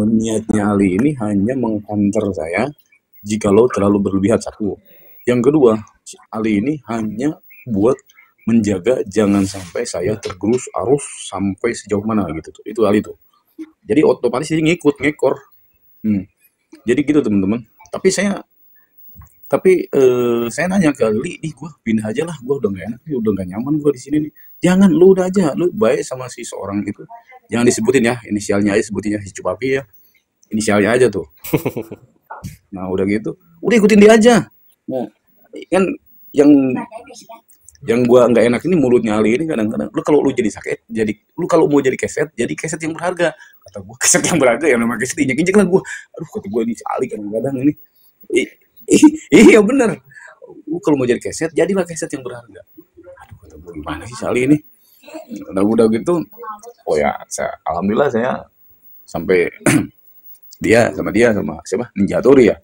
niatnya Ali ini hanya mengcounter saya jikalau terlalu berlebihan, satu. Yang kedua, si Ali ini hanya buat menjaga jangan sampai saya tergerus arus sampai sejauh mana gitu tuh. Itu Ali tuh. Jadi otomatis dia ngikut, ngekor. Jadi gitu teman-teman. Tapi saya nanya ke Ali, ih gue pindah aja lah, gue udah gak enak nih, udah gak nyaman gue di sini nih. Jangan, lu udah aja, lu baik sama si seorang itu. Jangan disebutin ya, inisialnya aja sebutin ya, si Cupapi ya. Inisialnya aja tuh. Nah udah gitu, udah ikutin dia aja. Nah, kan yang gua nggak enak ini mulutnya Ali ini kadang-kadang lu kalau lu jadi sakit jadi lu kalau mau jadi keset yang berharga, kata gua. Keset yang berharga yang namanya keset injek-injek lah gua. Aduh kata gua, ini si Ali kadang-kadang ini iya bener, lu kalau mau jadi keset jadilah keset yang berharga. Aduh kata gua, gimana sih si Ali ini. Udah gitu, oh ya alhamdulillah saya sampai dia sama siapa Ninja Tori ya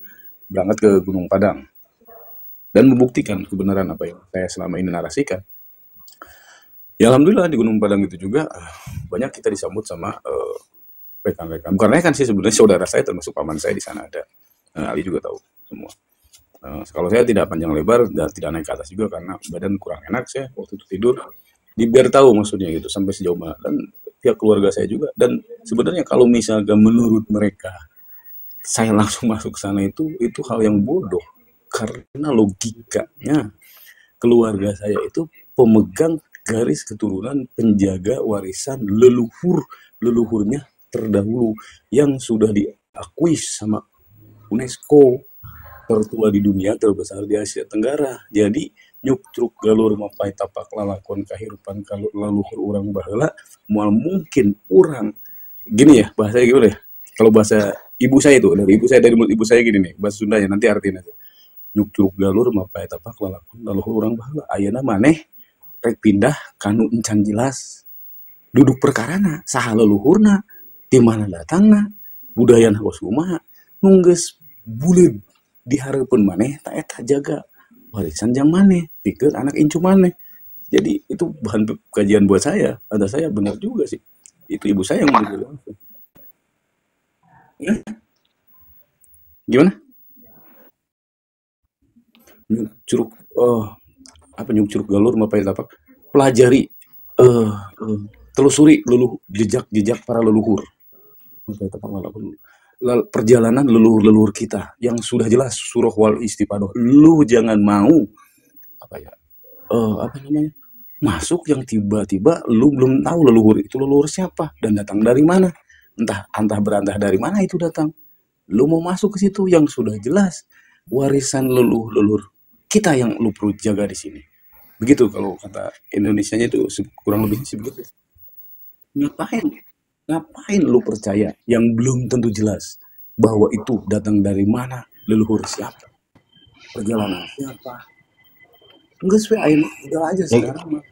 berangkat ke Gunung Padang dan membuktikan kebenaran apa yang saya selama ini narasikan. Ya alhamdulillah di Gunung Padang itu juga banyak kita disambut sama rekan-rekan. Bukan rekan sih sebenarnya, saudara saya termasuk paman saya di sana ada. Ali juga tahu semua. Kalau saya tidak panjang lebar dan tidak naik ke atas juga karena badan kurang enak saya waktu itu tidur. Biar tahu maksudnya gitu sampai sejauh mana, dan pihak keluarga saya juga. Dan sebenarnya kalau misalnya menurut mereka saya langsung masuk sana itu hal yang bodoh, karena logikanya keluarga saya itu pemegang garis keturunan penjaga warisan leluhurnya terdahulu yang sudah diakui sama UNESCO, tertua di dunia, terbesar di Asia Tenggara. Jadi nyuk galur mapai tapak lalakon kahirupan kalau leluhur orang baheula moal mungkin orang gini ya, bahasanya gimana ya, kalau bahasa ibu saya itu dari mulut ibu saya gini nih bahasa Sundanya, nanti artinya aja. Nyuk galur mapai tapak lalakon leluhur orang baheula ayeuna maneh rek pindah kanu encan jelas duduk perkarana saha leluhurna di mana datangna budayana geus kumaha nu geus buleud dihareupeun maneh ta eta jaga warisan jang maneh pikeun anak incu maneh. Jadi itu bahan kajian buat saya. Ada saya benar juga sih. Itu ibu saya yang bilang. Ya? Gimana? Nyuk curug curug galur mapai tapak. Pelajari telusuri jejak para leluhur. Mapai tapak perjalanan leluhur kita yang sudah jelas surah wal istiqadah. Lu jangan mau masuk yang tiba-tiba lu belum tahu leluhur siapa dan datang dari mana, entah berantah dari mana itu datang. Lu mau masuk ke situ yang sudah jelas warisan leluhur kita yang lu perlu jaga di sini. Begitu kalau kata Indonesianya itu kurang lebih sebegitu. Ngapain lu percaya yang belum tentu jelas bahwa itu datang dari mana, leluhur siapa, perjalanan siapa? Enggak sesuai ain, udah aja sekarang mah.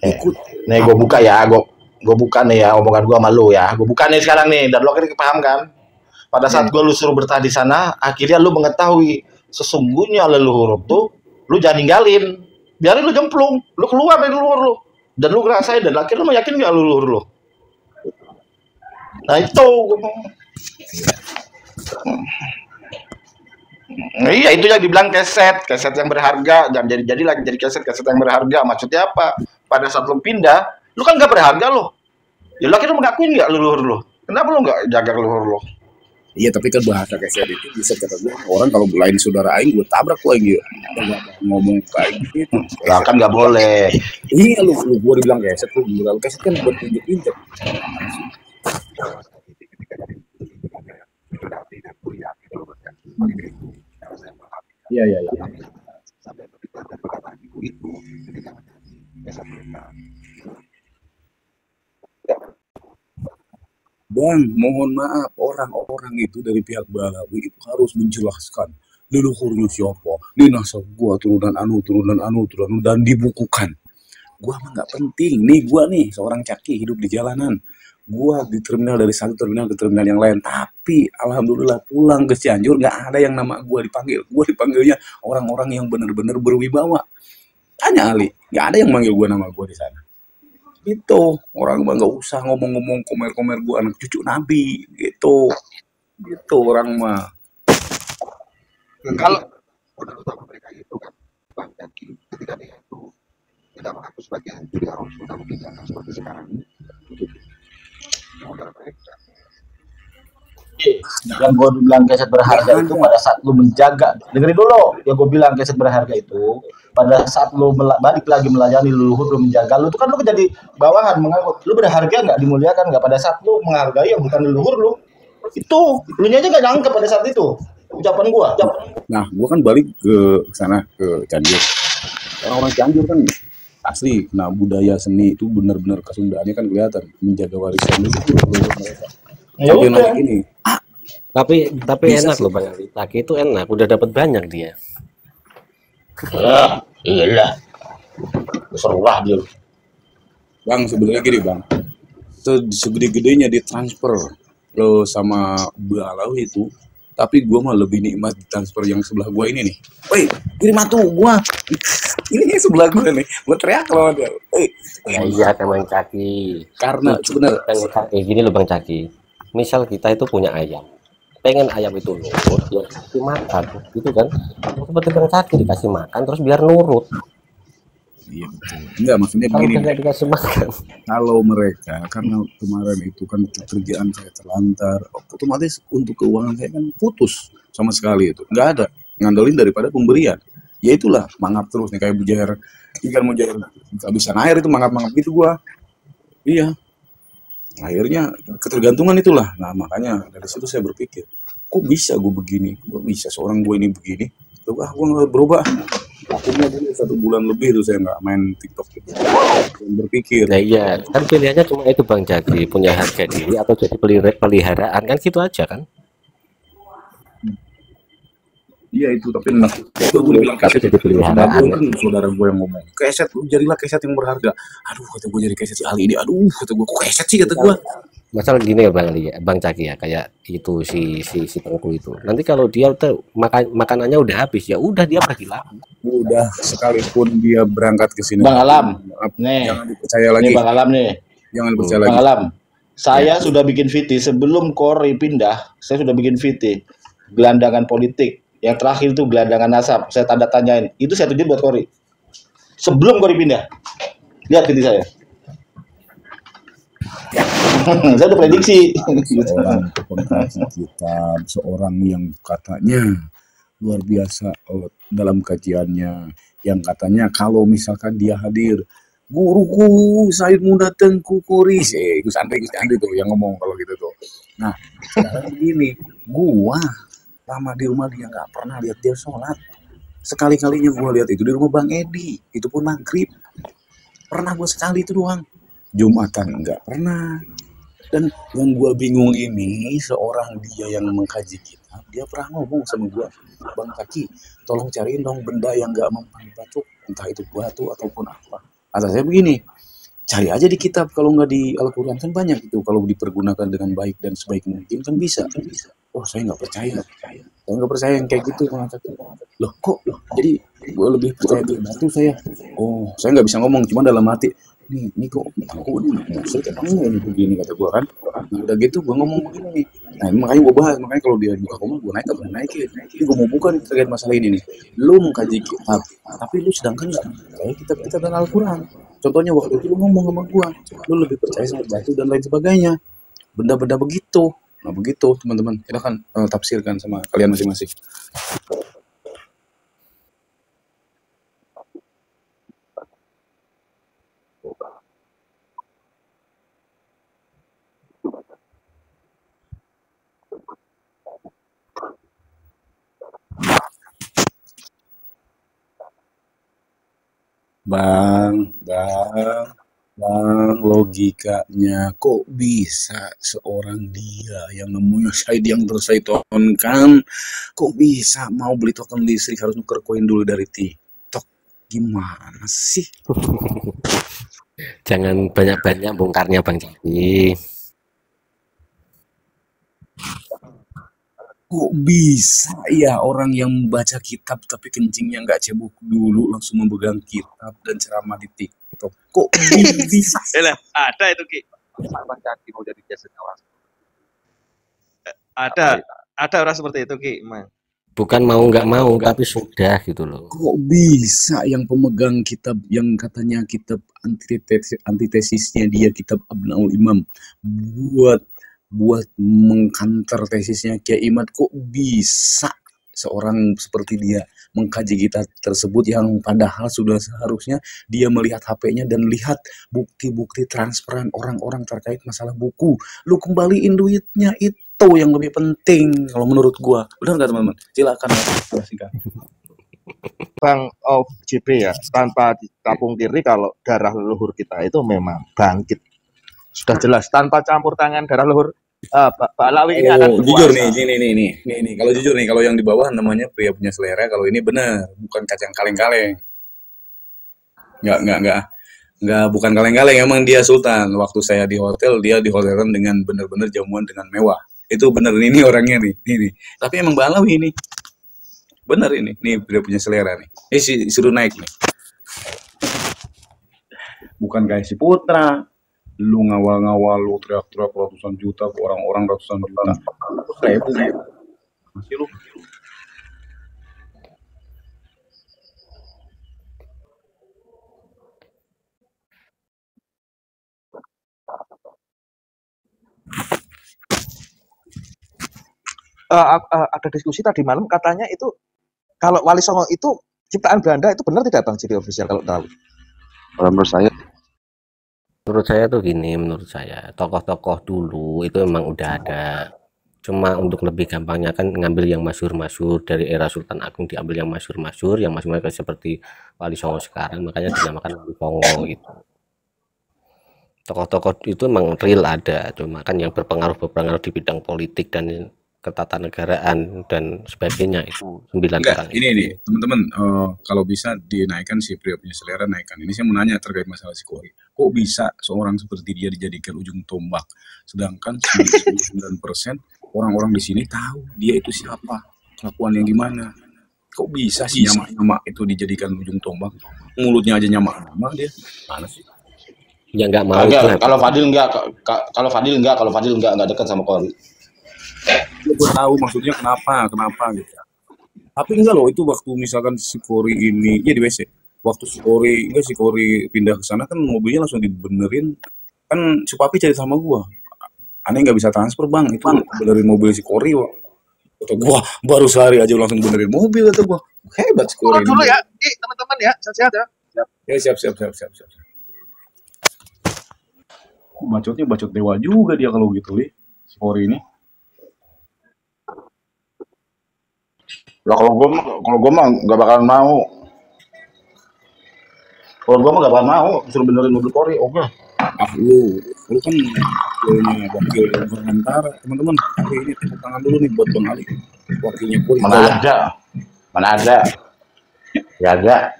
Ikut. Nih gue buka ya, gue buka nih ya omongan gue sama lu ya. Gue buka nih sekarang nih, dan lo kan paham kan? Pada saat gue lu suruh bertahan di sana, akhirnya lu mengetahui sesungguhnya leluhur tuh lu jangan ninggalin, biarin lu jemplung, lu keluar dari leluhur lu, dan lu ngerasain, dan akhirnya lu yakin nggak leluhur lu. Nah itu iya itu yang dibilang keset yang berharga, dan jadi lagi jadi keset yang berharga. Maksudnya apa? Pada saat lu pindah, lu kan nggak berharga lo, ya lu akhirnya mengakuin nggak leluhur lu. Kenapa lu nggak jaga leluhur lu? Iya tapi kan bahasa keset itu bisa kata gue orang kalau lain saudara aing gue tabrak gue aing gitu. Ngomong kayak gitu. Lah kan nggak boleh. Iya lu gue dibilang keset tuh, keset kan buat injek-injek. Iya. Bang, mohon maaf, orang-orang itu dari pihak Balawi itu harus menjelaskan leluhurnya siapa, ini nasab gua turunan anu dan dibukukan. Gua mah nggak penting, nih gua nih seorang caki hidup di jalanan, gua di terminal dari satu terminal ke terminal yang lain, tapi alhamdulillah pulang ke Cianjur nggak ada yang nama gua dipanggilnya orang-orang yang benar-benar berwibawa. Tanya Ali, nggak ada yang manggil gua nama gua di sana. Itu orang mah nggak usah ngomong-ngomong komer-komer gua anak cucu nabi gitu, gitu orang mah. Kalau yang gue bilang keset Nggak berharga itu ada. pada saat lu menjaga, dengerin dulu, yang gue bilang keset berharga itu pada saat lu balik lagi melayani leluhur, lu menjaga, lu itu kan lu jadi bawahan mengangkut, lu berharga nggak, dimuliakan nggak pada saat lu menghargai yang bukan leluhur lu, itu lu nya aja nggak nyangka pada saat itu ucapan gua. Nah, gua kan balik ke sana ke Cianjur. Orang-orang Cianjur kan asli, nah budaya seni itu benar-benar kesundaannya kan kelihatan menjaga warisan itu mereka. Ya Sampai udah. naik ini, Tapi bisa enak sih. loh Bang. Laki itu enak, udah dapat banyak dia. Ya, iyalah, seru lah dia. Bang, sebenarnya gini bang, segede-gedenya ditransfer lo sama Balawi itu, tapi gua mah lebih nikmat transfer yang sebelah gua ini nih. Woi, kirim atuh gua. Ini yang sebelah gua nih. Gua teriak kalau ada. Ya iya kan Bang Caki. Karena sebenarnya Gini loh Bang Caki. Misal kita itu punya ayam. Pengen ayam itu nurut, ya kasih makan, gitu kan? Seperti Bang Caki dikasih makan terus biar nurut. iya betul. Enggak, maksudnya Kalau begini tidak nih. dikasih makan, Kalau mereka karena kemarin itu kan pekerjaan saya terlantar, otomatis untuk keuangan saya kan putus sama sekali itu. Nggak ada. Ngandelin daripada pemberian. Ya itulah mangap terus nih kayak bujair ikan mujair kehabisan air itu mangap-mangap gitu gua. Iya, akhirnya ketergantungan itulah. Nah, makanya dari situ saya berpikir, kok bisa gue begini? Kok bisa seorang gue ini begini? Tuh, gue nggak berubah. Akhirnya dulu 1 bulan lebih tuh saya nggak main TikTok gitu. Dan berpikir, nah iya, kan pilihannya cuma itu Bang Caki, punya harga diri atau jadi peliharaan kan gitu aja kan? iya itu, tapi enak. Itu gue dibilang Tapi keset. jadi Saudara peliharaan gue ya. kan saudara gue yang ngomong, keset, lu jadilah keset yang berharga. Aduh, kata gue jadi keset si Ali ini. Aduh, kata gue, kok keset sih kata gue. Masalah gini ya Bang Caki ya, kayak itu si Tengku itu. Nanti kalau dia tuh makanannya udah habis ya udah dia pergi lagi. Udah sekalipun dia berangkat ke sini Bang lagi, Alam, maaf, nih, jangan dipercaya nih lagi. Bang Alam nih, Jangan dipercaya Hmm, Bang lagi. Alam. Saya ya. sudah bikin VT sebelum Kori pindah. Saya sudah bikin VT gelandangan politik. Yang terakhir itu gelandangan nasab. Saya tanda tanyain. Itu saya tujuin buat Kori. Sebelum Kori pindah. Lihat VT saya. Saya udah prediksi. Seorang pengkaji kitab, seorang yang katanya luar biasa dalam kajiannya, yang katanya kalau misalkan dia hadir, guruku Said Muda Tengku Koris, Gus Andri tuh yang ngomong kalau gitu tuh. Nah, sekarang begini, gua lama di rumah dia nggak pernah lihat dia sholat. Sekali-kalinya gua lihat itu di rumah Bang Edi, itu pun maghrib. Pernah gua sekali itu doang. Jumatan nggak pernah. Dan yang gua bingung ini seorang dia yang mengkaji kitab, dia pernah ngomong sama gua, Bang Kaki, tolong cariin dong benda yang nggak mempan batu, entah itu batu ataupun apa. Kata saya begini, cari aja di kitab, kalau nggak di Al-Quran kan banyak itu, kalau dipergunakan dengan baik dan sebaik mungkin kan bisa. Oh saya nggak percaya, saya nggak percaya yang kayak gitu Bang Kaki. Loh kok, jadi gue lebih percaya ke batu saya. Oh saya nggak bisa ngomong, cuma dalam hati, nih kok aku nih maksud kamu ini begini kata gue kan. Nah udah gitu gue ngomong begini nih, nah makanya gue bahas, makanya kalau dia buka komen gue naik atau naikin. Ini gue mau buka nih terkait masalah ini nih, lu mengkaji kitab tapi lu sedangkan nggak percaya kitab dan Al-Quran. Contohnya waktu itu lu ngomong sama gue, lu lebih percaya sama batu dan lain sebagainya, benda-benda begitu. Nah begitu teman-teman, silahkan tafsirkan sama kalian masing-masing. Bang, logikanya kok bisa seorang dia yang namanya Said yang tersaitonkan, kok bisa mau beli token listrik harus nuker koin dulu dari TikTok? Gimana sih? Jangan banyak-banyak bongkarnya Bang Caki. Kok bisa ya orang yang membaca kitab tapi kencingnya nggak cebok dulu langsung memegang kitab dan ceramah di TikTok? TikTok. Kok bisa? Yalah, ada itu Ki. Bang Caki mau jadi biasanya orang Ada orang seperti itu Ki, emang. Bukan mau nggak mau, tapi sudah gitu loh. Kok bisa yang pemegang kitab yang katanya kitab antitesisnya dia kitab Abnaul Imam buat mengkanter tesisnya Kiai Imad, kok bisa seorang seperti dia mengkaji kitab tersebut yang padahal sudah seharusnya dia melihat HP-nya dan lihat bukti-bukti transferan orang-orang terkait masalah buku. Lu kembaliin duitnya, itu yang lebih penting kalau menurut gua. Benar nggak teman-teman? Silakan. Bang JB ya, tanpa dikapung kiri kalau darah leluhur kita itu memang bangkit. Sudah jelas tanpa campur tangan darah leluhur Pak Alawi ini akan jujur berkuasa. nih, kalau jujur nih, kalau yang di bawah namanya pria punya selera, kalau ini benar, bukan kacang kaleng-kaleng. Nggak, bukan kaleng-kaleng, emang dia sultan. Waktu saya di hotel, dia di hotelan dengan benar-benar jamuan dengan mewah. Itu bener ini orangnya nih. Tapi emang Balawi ini. Bener ini dia punya selera nih. Suruh naik nih. Bukan kayak si Putra. Lu ngawal-ngawal, lu teriak-teriak ratusan juta ke orang-orang ratusan juta. Ribu. Masih lu. Ada diskusi tadi malam katanya itu kalau Wali Songo itu ciptaan Belanda, itu benar tidak Bang jadi official kalau tahu? Menurut saya tuh gini, menurut saya tokoh-tokoh dulu itu memang udah ada, cuma untuk lebih gampangnya kan ngambil yang masyhur-masyhur dari era Sultan Agung, diambil yang masyhur-masyhur seperti Wali Songo sekarang, makanya dinamakan Wali Songo gitu. Tokoh-tokoh itu memang real ada, cuma kan yang berpengaruh di bidang politik dan ketatanegaraan dan sebagainya itu 9 orang. Ini nih teman-teman, kalau bisa dinaikkan si pria punya selera, naikkan. Ini saya mau nanya terkait masalah si Kori. Kok bisa seorang seperti dia dijadikan ujung tombak, sedangkan 99% orang-orang di sini tahu dia itu siapa, kelakuan yang gimana. Kok bisa sih nyamak itu dijadikan ujung tombak? Mulutnya aja nyamak-nyamak dia. Mana sih? Ya nggak mau. Kalau Fadil enggak dekat sama Kori. Gue tahu maksudnya kenapa gitu. Tapi enggak loh, itu waktu misalkan si Kori ini ya di WC, waktu si Kori pindah ke sana kan mobilnya langsung dibenerin, kan si Papi cari sama gua, aneh nggak bisa transfer bang, itu benerin mobil si Kori. Kata gua baru sehari aja langsung benerin mobil, kata gua hebat si Kori. Dulu ya teman-teman ya, sehat-sehat ya. Ya siap. Bacotnya bacot dewa juga dia kalau gitu si Kori ini. Lah kalau gue mah nggak bakalan mau. Suruh benerin mobil Kori, oke. Lu kan wakilnya wakil berantara teman-teman. Tapi ini tepuk tangan dulu nih buat Bang Ali, wakilnya Kori. Mana ada. Ya ada.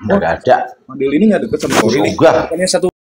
Nggak ada. Fadil ini nggak deket sama Kori nih. Juga. Makanya satu